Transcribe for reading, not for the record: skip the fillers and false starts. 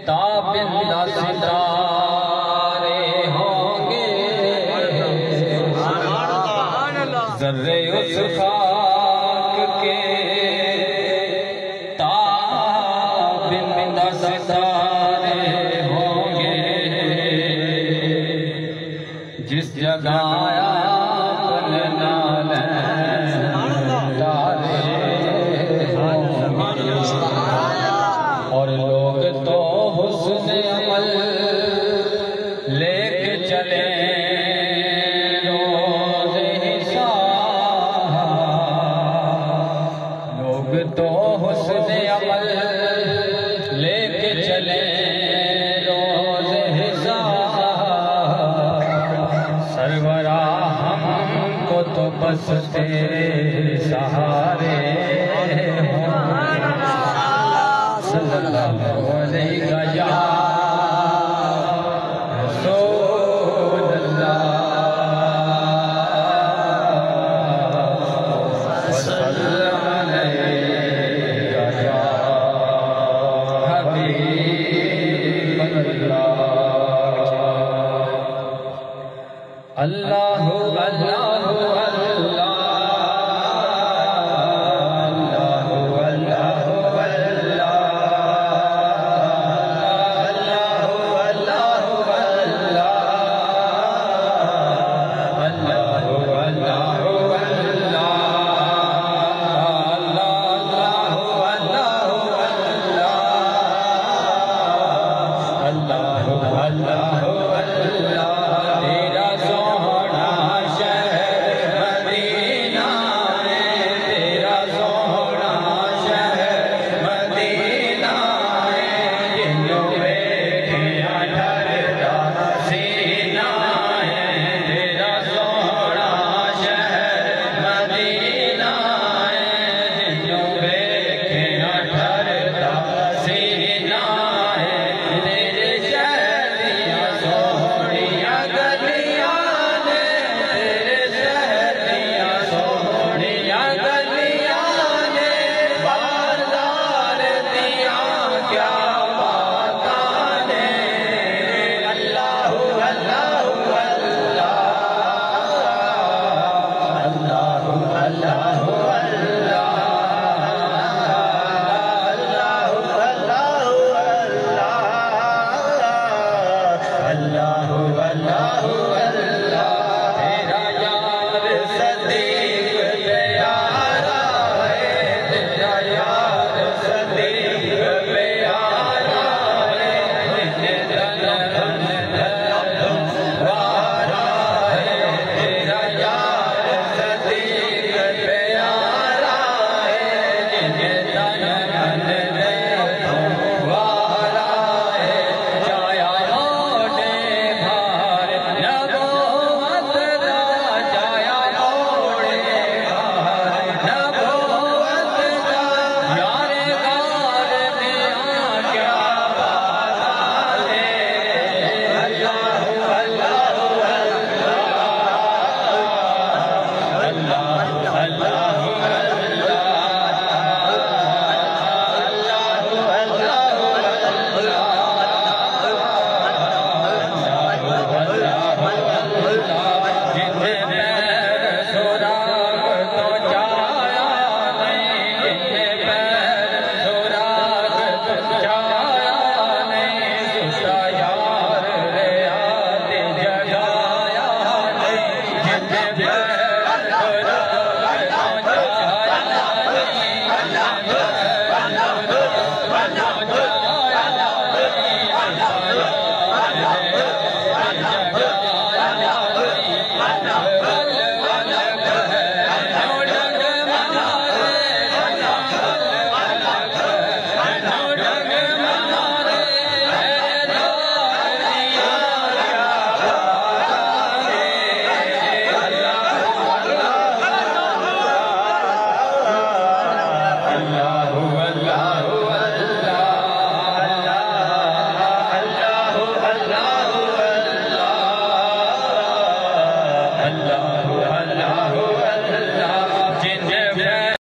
تابندہ ستارے ہوں گے ذرے اس خاک کے تابندہ ستارے ہوں گے جس جگہ اور لوگ تو حسن عمل لے کے چلے روز حساب لوگ تو حسن عمل لے کے چلے روز حساب سرورا ہم کو تو بس تیرے سہارے صلی اللہ علیہ یا رسول اللہ وسلم علیہ یا حبیب اللہ اللہ